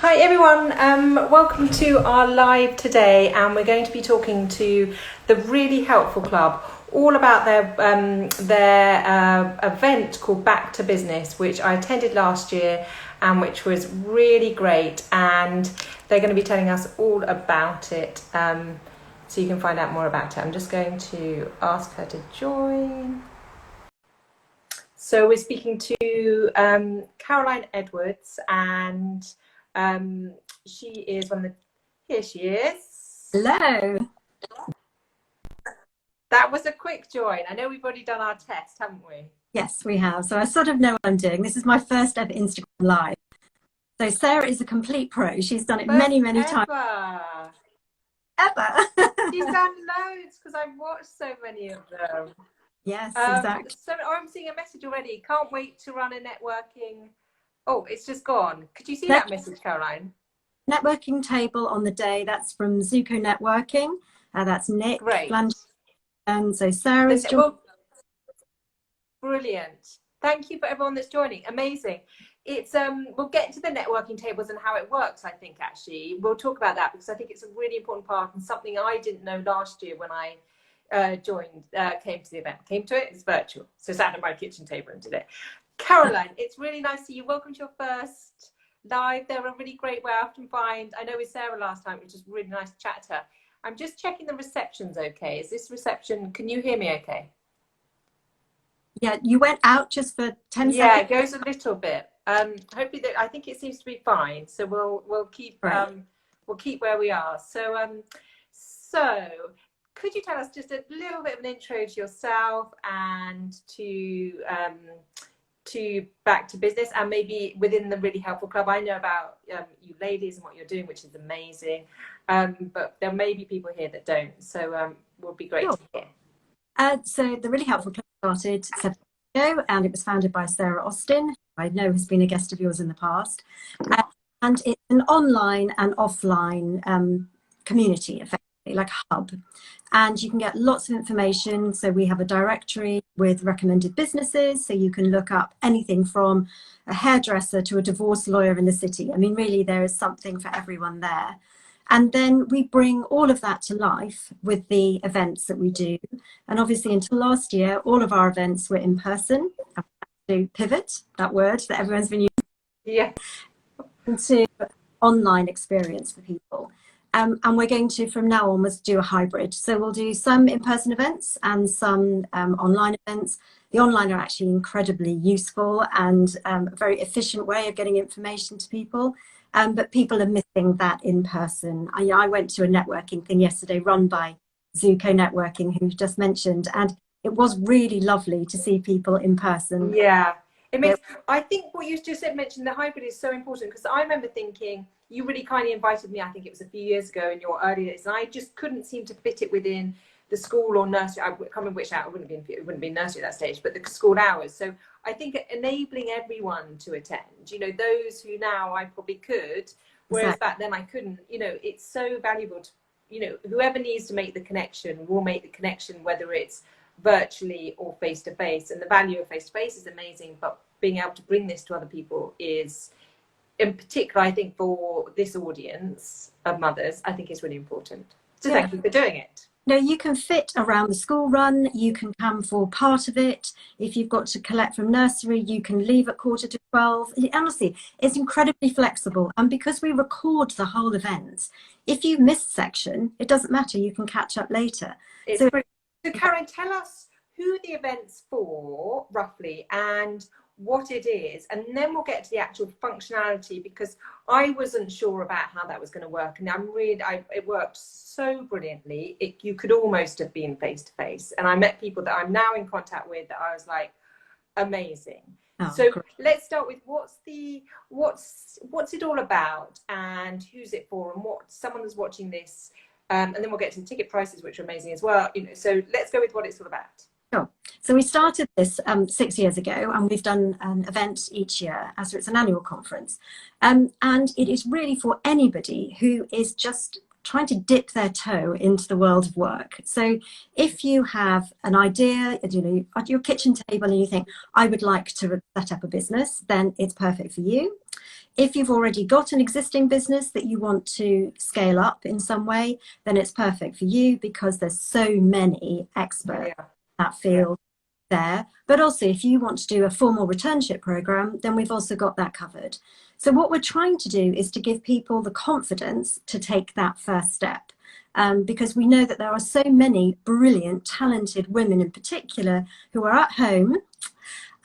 Hi everyone, welcome to our live today, and we're going to be talking to the Really Helpful Club all about their event called Back to Business, which I attended last year and which was really great, and they're going to be telling us all about it, so you can find out more about it. I'm just going to ask her to join. So we're speaking to Caroline Edwards, and she is one of the, here she is. Hello. That was a quick join. I know we've already done our test, haven't we? Yes, we have. So I sort of know what I'm doing. This is my first ever Instagram live. So Sarah is a complete pro. She's done it many times. Ever. She's done loads because I've watched so many of them. Yes, exactly. So I'm seeing a message already. Can't wait to run a networking. Oh, it's just gone. Could you see that message, Caroline? Networking table on the day. That's from Zuko Networking. That's Nick. Great. And so Sarah's brilliant. Thank you for everyone that's joining. Amazing. It's we'll get into the networking tables and how it works. I think actually we'll talk about that because I think it's a really important part and something I didn't know last year when I came to the event. Came to it. It's virtual, so sat at my kitchen table and did it. Caroline, it's really nice to see you. Welcome to your first live. They're a really great way I often find. I know with Sarah last time, which was really nice to chat to her. I'm just checking the reception's okay. Is this reception? Can you hear me okay? Yeah, you went out just for 10 seconds. Yeah, it goes a little bit. Hopefully, I think it seems to be fine. So we'll keep where we are. So could you tell us just a little bit of an intro to yourself and to Back to Business, and maybe within the Really Helpful Club? I know about you ladies and what you're doing, which is amazing, but there may be people here that don't, so would be great to hear. So the Really Helpful Club started 7 years ago, and it was founded by Sarah Austin, who I know has been a guest of yours in the past, and it's an online and offline community, effectively, like a hub. And you can get lots of information. So we have a directory with recommended businesses. So you can look up anything from a hairdresser to a divorce lawyer in the city. I mean, really, there is something for everyone there. And then we bring all of that to life with the events that we do. And obviously, until last year, all of our events were in person. To pivot, that word that everyone's been using, yeah, into online experience for people. And we're going to, from now onwards, do a hybrid. So we'll do some in-person events and some online events. The online are actually incredibly useful and a very efficient way of getting information to people. But people are missing that in person. I went to a networking thing yesterday run by Zuko Networking, who just mentioned, and it was really lovely to see people in person. Yeah. I think what you just mentioned, the hybrid, is so important, because I remember thinking, you really kindly invited me, I think it was a few years ago in your early days, and I just couldn't seem to fit it within the school or nursery. I can't remember which hour. It wouldn't be nursery at that stage, but the school hours. So I think enabling everyone to attend, those who now I probably could, whereas back then I couldn't, it's so valuable to, whoever needs to make the connection will make the connection, whether it's virtually or face-to-face. And the value of face-to-face is amazing, but being able to bring this to other people is, in particular, I think for this audience of mothers, I think is really important. So thank you for doing it. No, you can fit around the school run. You can come for part of it. If you've got to collect from nursery, you can leave at 11:45. Honestly, it's incredibly flexible. And because we record the whole event, if you miss a section, it doesn't matter. You can catch up later. So Karen, tell us who the event's for, roughly, and what it is, and then we'll get to the actual functionality, because I wasn't sure about how that was going to work, and it worked so brilliantly. You could almost have been face to face, and I met people that I'm now in contact with that I was like, amazing. So great. Let's start with what's it all about, and who's it for, and what someone who's watching this, and then we'll get to the ticket prices, which are amazing as well. So let's go with what it's all about. Sure. So we started this 6 years ago, and we've done an event each year. So it's an annual conference. And it is really for anybody who is just trying to dip their toe into the world of work. So if you have an idea, you know, at your kitchen table and you think, I would like to set up a business, then it's perfect for you. If you've already got an existing business that you want to scale up in some way, then it's perfect for you, because there's so many experts in that field there. But also, if you want to do a formal returnship program, then we've also got that covered. So what we're trying to do is to give people the confidence to take that first step. Because we know that there are so many brilliant, talented women in particular who are at home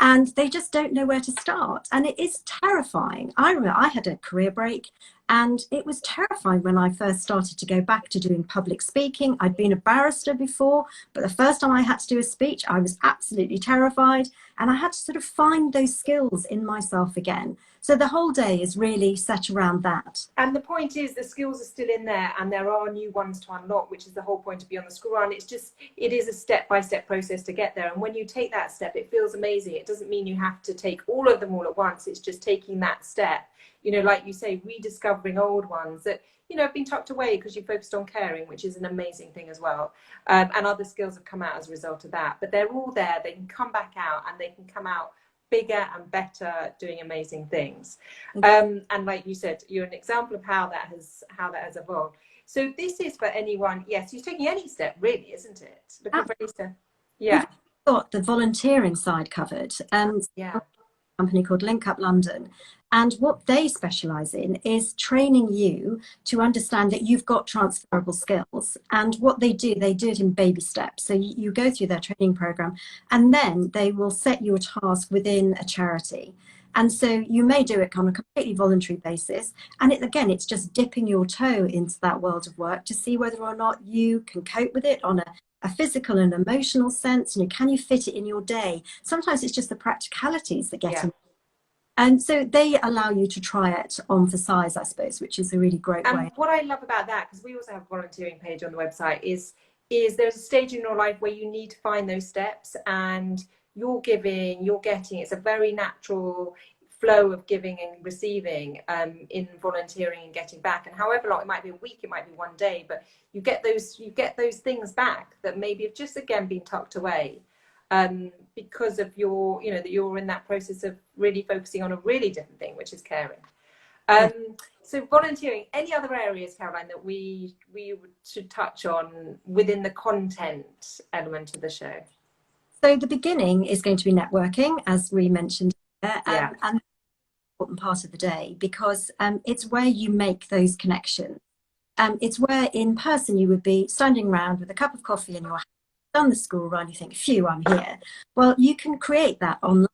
and they just don't know where to start. And it is terrifying. I remember I had a career break, and it was terrifying when I first started to go back to doing public speaking. I'd been a barrister before, but the first time I had to do a speech, I was absolutely terrified. And I had to sort of find those skills in myself again. So the whole day is really set around that. And the point is, the skills are still in there, and there are new ones to unlock, which is the whole point of Beyond the School Run. It's just, it is a step-by-step process to get there. And when you take that step, it feels amazing. It doesn't mean you have to take all of them all at once. It's just taking that step, you know, like you say, rediscovering old ones that, you know, have been tucked away because you focused on caring, which is an amazing thing as well. And other skills have come out as a result of that. But they're all there. They can come back out, and they can come out bigger and better, doing amazing things. And like you said, you're an example of how that has evolved. So this is for anyone, yes, who's taking any step, really, isn't it? Looking for any step. Yeah. We've got the volunteering side covered. Yeah. A company called Link Up London, and what they specialize in is training you to understand that you've got transferable skills. And what they do it in baby steps. So you go through their training program, and then they will set you a task within a charity. And so you may do it on a completely voluntary basis. And it's just dipping your toe into that world of work to see whether or not you can cope with it on a physical and emotional sense. You know, can you fit it in your day? Sometimes it's just the practicalities that get in. And so they allow you to try it on for size, I suppose, which is a really great way. And what I love about that, because we also have a volunteering page on the website, is there's a stage in your life where you need to find those steps, and you're giving, you're getting. It's a very natural flow of giving and receiving in volunteering and getting back. And however long, it might be a week, it might be one day, but you get those things back that maybe have just again been tucked away. Because of your, you know, that you're in that process of really focusing on a really different thing, which is caring. So volunteering, any other areas, Caroline, that we should touch on within the content element of the show? So the beginning is going to be networking, as we mentioned, and an important part of the day, because it's where you make those connections. It's where in person you would be standing around with a cup of coffee in your hand, done the school run, you think, phew, I'm here. Well, you can create that online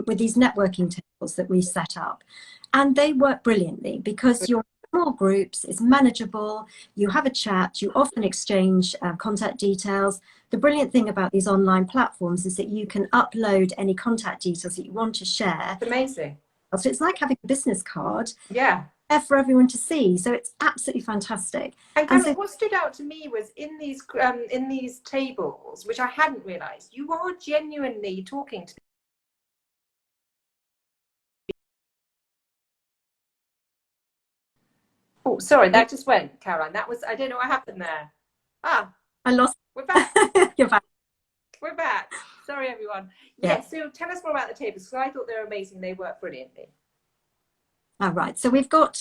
with these networking tables that we set up. And they work brilliantly because you're in small groups, it's manageable, you have a chat, you often exchange contact details. The brilliant thing about these online platforms is that you can upload any contact details that you want to share. It's amazing. So it's like having a business card. Yeah. For everyone to see, so it's absolutely fantastic. And kind of what stood out to me was in these tables, which I hadn't realised, you are genuinely talking to. Oh, sorry, that just went, Caroline. That was, I don't know what happened there. I lost. We're back. You're back. We're back. Sorry, everyone. Yeah. So tell us more about the tables, because I thought they were amazing. They work brilliantly. Right, so we've got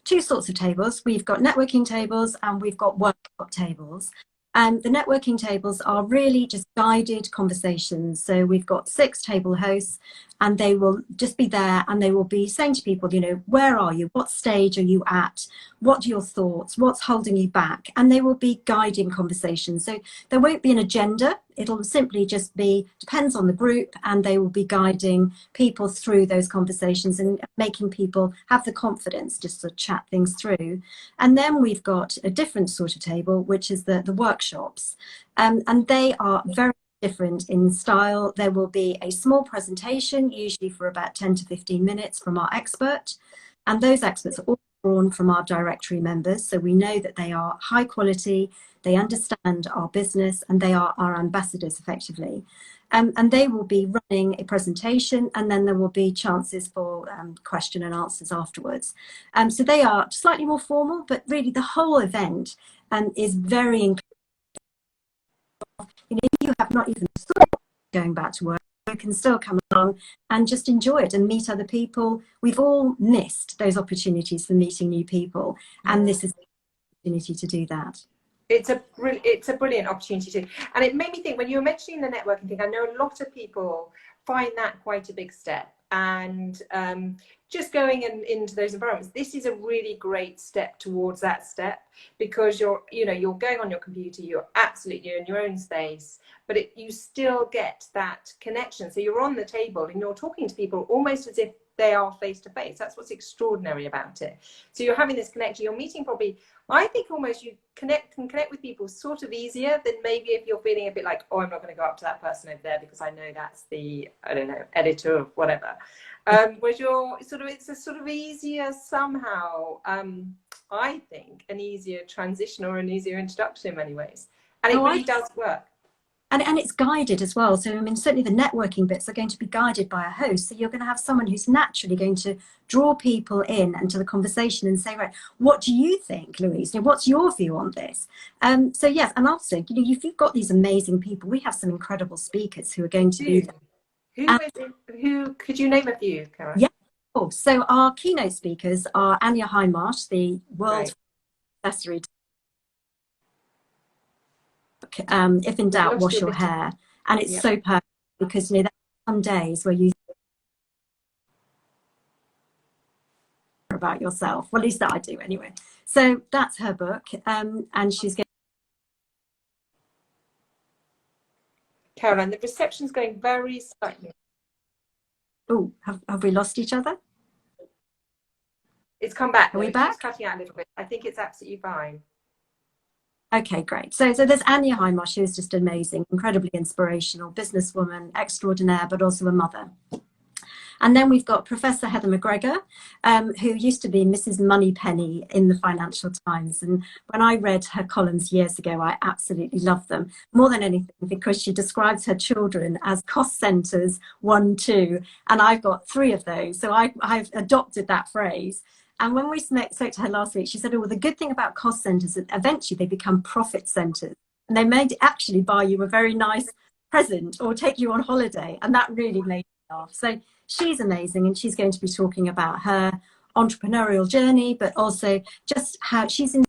two sorts of tables. We've got networking tables and we've got workshop tables. The networking tables are really just guided conversations. So we've got 6 table hosts, and they will just be there, and they will be saying to people, you know, where are you? What stage are you at? What are your thoughts? What's holding you back? And they will be guiding conversations. So there won't be an agenda. It'll simply just be, depends on the group, and they will be guiding people through those conversations and making people have the confidence just to chat things through. And then we've got a different sort of table, which is the workshops. And they are very different in style. There will be a small presentation, usually for about 10 to 15 minutes, from our expert. And those experts are all drawn from our directory members. So we know that they are high quality, they understand our business, and they are our ambassadors effectively. And they will be running a presentation, and then there will be chances for question and answers afterwards. So they are slightly more formal, but really the whole event is very inclusive. You know, if you have not even thought of going back to work, you can still come along and just enjoy it and meet other people. We've all missed those opportunities for meeting new people, and this is the opportunity to do that. It's a brilliant opportunity to, and it made me think when you were mentioning the networking thing, I know a lot of people find that quite a big step, and just going into those environments, this is a really great step towards that step, because you're going on your computer, you're absolutely in your own space, but you still get that connection. So you're on the table and you're talking to people almost as if they are face to face. That's what's extraordinary about it. So you're having this connection, you're meeting probably, I think almost you can connect with people sort of easier than maybe if you're feeling a bit like, oh, I'm not going to go up to that person over there because I know that's the, I don't know, editor of whatever. Whereas it's a sort of easier somehow, I think, an easier transition or an easier introduction in many ways. And it really does work. And it's guided as well. So, I mean, certainly the networking bits are going to be guided by a host. So you're going to have someone who's naturally going to draw people in into the conversation and say, right, what do you think, Louise? You know, what's your view on this? So, yes, and also, you know, if you've got these amazing people, we have some incredible speakers who are going to be there. Who could you name a few, Karen? Yeah. Oh, so our keynote speakers are Anya Hindmarsh, the world accessory. If in doubt, wash your hair. And it's so perfect because, you know, there are some days where you about yourself. Well, at least that I do anyway. So that's her book. And she's getting. Caroline, the reception's going very slightly. Oh, have we lost each other? It's come back. Are we back? It's cutting out a little bit. I think it's absolutely fine. Okay, great. So there's Anya Hindmarsh, who's just amazing, incredibly inspirational, businesswoman, extraordinaire, but also a mother. And then we've got Professor Heather McGregor, who used to be Mrs. Moneypenny in the Financial Times. And when I read her columns years ago, I absolutely loved them, more than anything, because she describes her children as cost centers, 1, 2, and I've got 3 of those. So I've adopted that phrase. And when we spoke to her last week, she said, oh, well, the good thing about cost centers is eventually they become profit centers. And they may actually buy you a very nice present or take you on holiday. And that really made me laugh. So she's amazing. And she's going to be talking about her entrepreneurial journey, but also just how she's in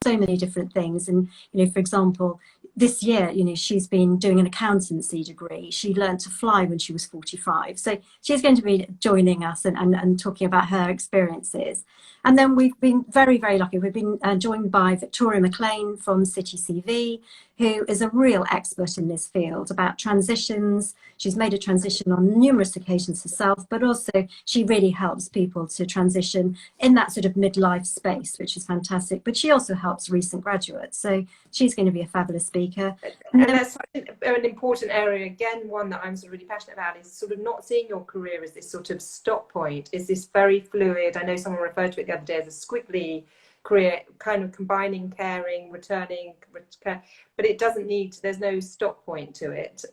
so many different things. And, you know, for example, this year, you know, she's been doing an accountancy degree. She learned to fly when she was 45. So she's going to be joining us and talking about her experiences. And then we've been very, very lucky. We've been joined by Victoria Mclean from City CV, who is a real expert in this field about transitions. She's made a transition on numerous occasions herself, but also she really helps people to transition in that sort of midlife space, which is fantastic. But she also helps recent graduates. So she's going to be a fabulous speaker. And that's an important area, again, one that I'm sort of really passionate about, is sort of not seeing your career as this sort of stop point, is this very fluid. I know someone referred to it the other day as a squiggly career, kind of combining caring, returning care, but it doesn't need, there's no stop point to it.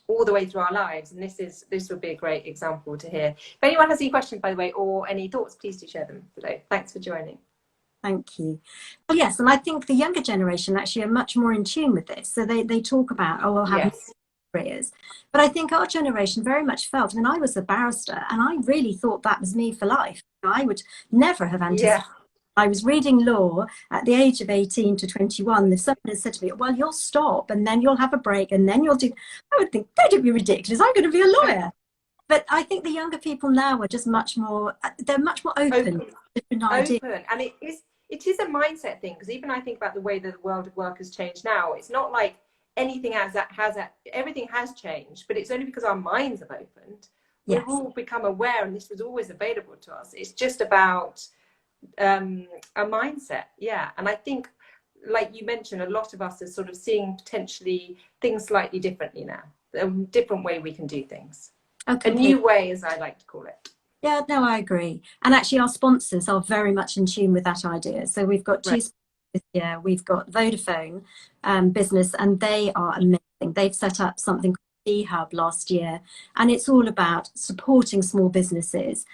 All the way through our lives, and this would be a great example to hear. If anyone has any questions, by the way, or any thoughts, please do share them below. Thanks for joining. Thank you. Well, yes, and I think the younger generation actually are much more in tune with this. So they talk about, oh, we'll have careers. But I think our generation very much felt, I mean, I was a barrister and I really thought that was me for life. I would never have anticipated. I was reading law at the age of 18 to 21. If someone had said to me, well, you'll stop and then you'll have a break and then you'll do, I would think, don't be ridiculous. I'm going to be a lawyer. But I think the younger people now are just much more, they're much more open. And it is a mindset thing, because even I think about the way that the world of work has changed now. It's not like anything everything has changed, but it's only because our minds have opened. We've all become aware, and this was always available to us. It's just about a mindset. And I think, like you mentioned, a lot of us are sort of seeing potentially things slightly differently now, a different way we can do things. A new way, as I like to call it. Yeah, no, I agree. And actually our sponsors are very much in tune with that idea. So we've got 2 sponsors this year, we've got Vodafone Business, and they are amazing. They've set up something called Hub last year, and it's all about supporting small businesses,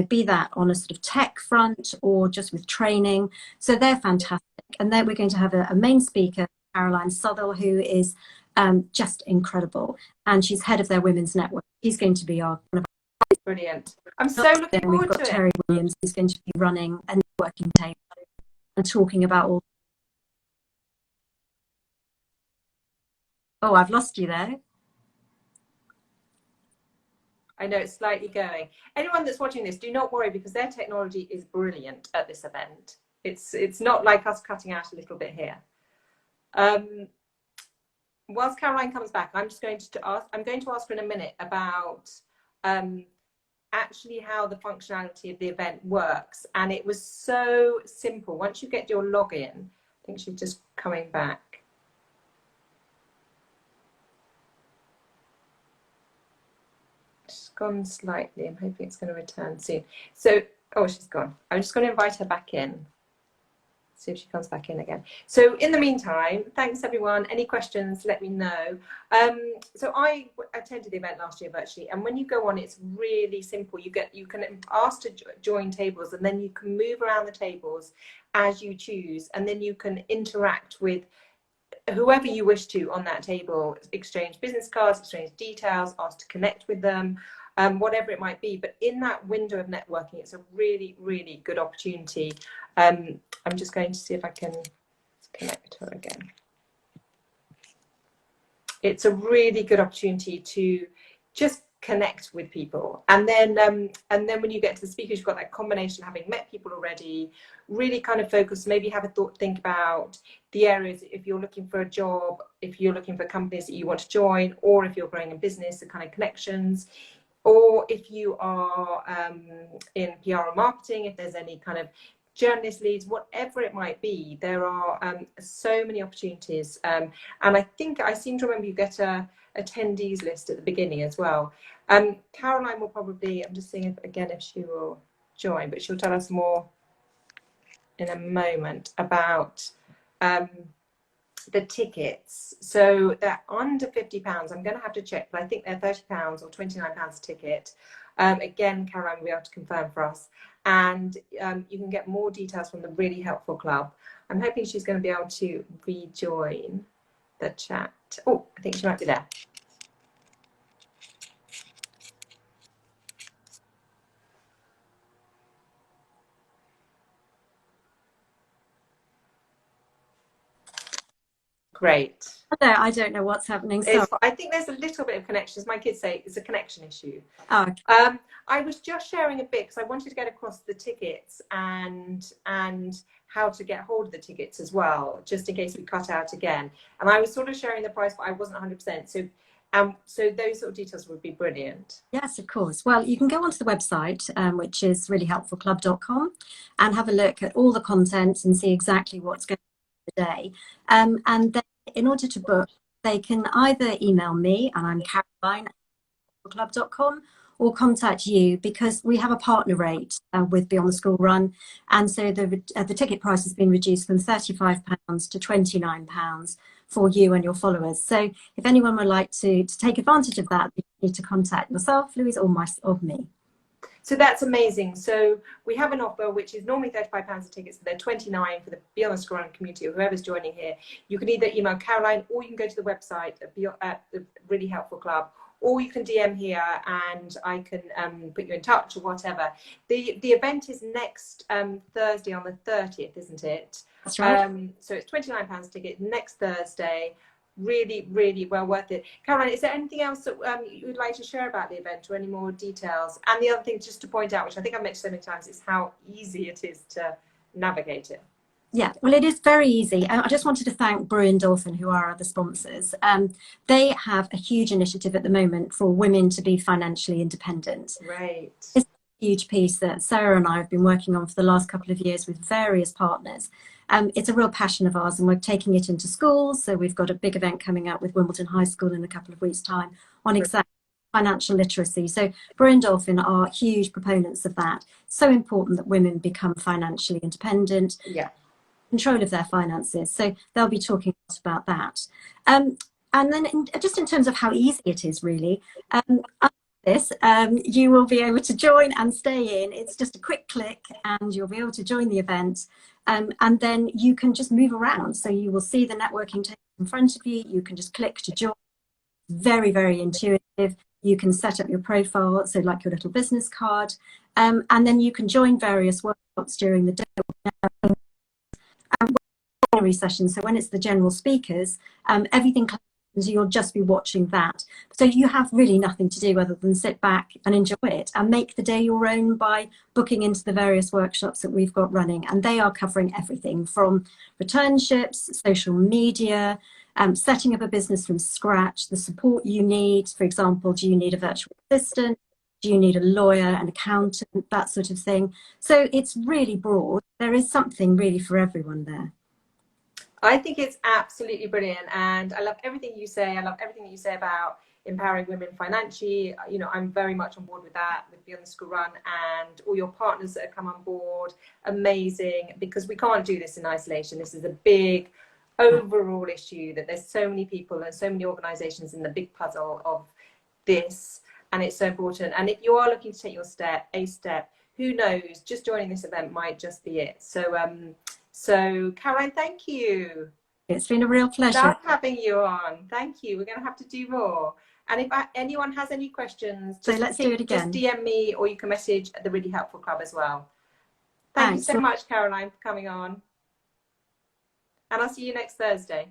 be that on a sort of tech front or just with training. So they're fantastic. And then we're going to have a main speaker, Caroline Southall, who is just incredible, and she's head of their women's network. She's going to be our brilliant. I'm so looking forward We've got to it. Terry Williams, who's going to be running a networking table and talking about all. Oh, I've lost you there. I know it's slightly going. Anyone that's watching this, do not worry, because their technology is brilliant at this event. It's not like us cutting out a little bit here. Whilst Caroline comes back, I'm going to ask her in a minute about actually how the functionality of the event works. And it was so simple. Once you get your login, I think she's just coming back. She's gone slightly. I'm hoping it's going to return soon. So, oh, she's gone. I'm just going to invite her back in. See if she comes back in again. So in the meantime, thanks everyone. Any questions, let me know. So I attended the event last year virtually, and when you go on, it's really simple. You can ask to join tables, and then you can move around the tables as you choose, and then you can interact with whoever you wish to on that table, exchange business cards, exchange details, ask to connect with them, whatever it might be. But in that window of networking, it's a really, really good opportunity. I'm just going to see if I can connect her again. It's a really good opportunity to just connect with people, and then when you get to the speakers, you've got that combination of having met people already, really kind of focus, maybe have a think about the areas, if you're looking for a job, if you're looking for companies that you want to join, or if you're growing a business, the kind of connections, or if you are in PR and marketing, if there's any kind of journalist leads, whatever it might be. There are so many opportunities, and I think I seem to remember you get a attendees list at the beginning as well. Caroline will probably, I'm just seeing if she will join, but she'll tell us more in a moment about the tickets. So they're under £50. I'm going to have to check, but I think they're £30 or £29 a ticket. Again, Caroline will be able to confirm for us. And you can get more details from the Really Helpful Club. I'm hoping she's going to be able to rejoin the chat. Oh, I think she might be there. Great. I don't know what's happening. So I think there's a little bit of connection. As my kids say, it's a connection issue. Oh, okay. I was just sharing a bit because I wanted to get across the tickets and how to get hold of the tickets as well, just in case we cut out again. And I was sort of sharing the price, but I wasn't 100%. So those sort of details would be brilliant. Yes, of course. Well, you can go onto the website, which is reallyhelpfulclub.com, and have a look at all the content and see exactly what's going on today. And then in order to book, they can either email me, and I'm Caroline at club.com, or contact you, because we have a partner rate with Beyond the School Run, and so the ticket price has been reduced from £35 to £29 for you and your followers. So if anyone would like to take advantage of that, you need to contact yourself, Louise, or me. So that's amazing. So we have an offer which is normally £35 a ticket, so they're £29 for the Beyond the School Run community, or whoever's joining here. You can either email Caroline, or you can go to the website at the Really Helpful Club, or you can DM here and I can put you in touch or whatever. The event is next Thursday on the 30th, isn't it? That's right. So it's £29 a ticket next Thursday. Really, really well worth it. Caroline, is there anything else that you would like to share about the event, or any more details? And the other thing just to point out, which I think I've mentioned so many times, is how easy it is to navigate it. Yeah, well, it is very easy. I just wanted to thank Brew and Dolphin, who are our other sponsors. They have a huge initiative at the moment for women to be financially independent. Right. It's a huge piece that Sarah and I have been working on for the last couple of years with various partners. It's a real passion of ours, and we're taking it into schools. So we've got a big event coming up with Wimbledon High School in a couple of weeks' time on exactly financial literacy. So Brew and Dolphin are huge proponents of that. So important that women become financially independent. Yeah. control of their finances. So they'll be talking a lot about that. And then just in terms of how easy it is, really, this, you will be able to join and stay in. It's just a quick click and you'll be able to join the event. And then you can just move around. So you will see the networking table in front of you. You can just click to join. Very, very intuitive. You can set up your profile, so like your little business card. And then you can join various workshops during the day. Session. So when it's the general speakers, everything closes, you'll just be watching that. So you have really nothing to do other than sit back and enjoy it and make the day your own by booking into the various workshops that we've got running. And they are covering everything from returnships, social media, setting up a business from scratch, the support you need. For example, do you need a virtual assistant? Do you need a lawyer, an accountant, that sort of thing? So it's really broad. There is something really for everyone there. I think it's absolutely brilliant, and I love everything you say. I love everything that you say about empowering women financially. You know, I'm very much on board with that, with Beyond the School Run, and all your partners that have come on board. Amazing, because we can't do this in isolation. This is a big overall issue, that there's so many people and so many organizations in the big puzzle of this, and it's so important. And if you are looking to take your step, who knows, just joining this event might just be it. So Caroline, thank you. It's been a real pleasure. Love having you on. Thank you. We're going to have to do more. And if anyone has any questions, so let's do it again. Just DM me, or you can message the Really Helpful Club as well. Thank you so much, Caroline, for coming on. And I'll see you next Thursday.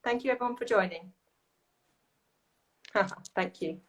Thank you, everyone, for joining. Thank you.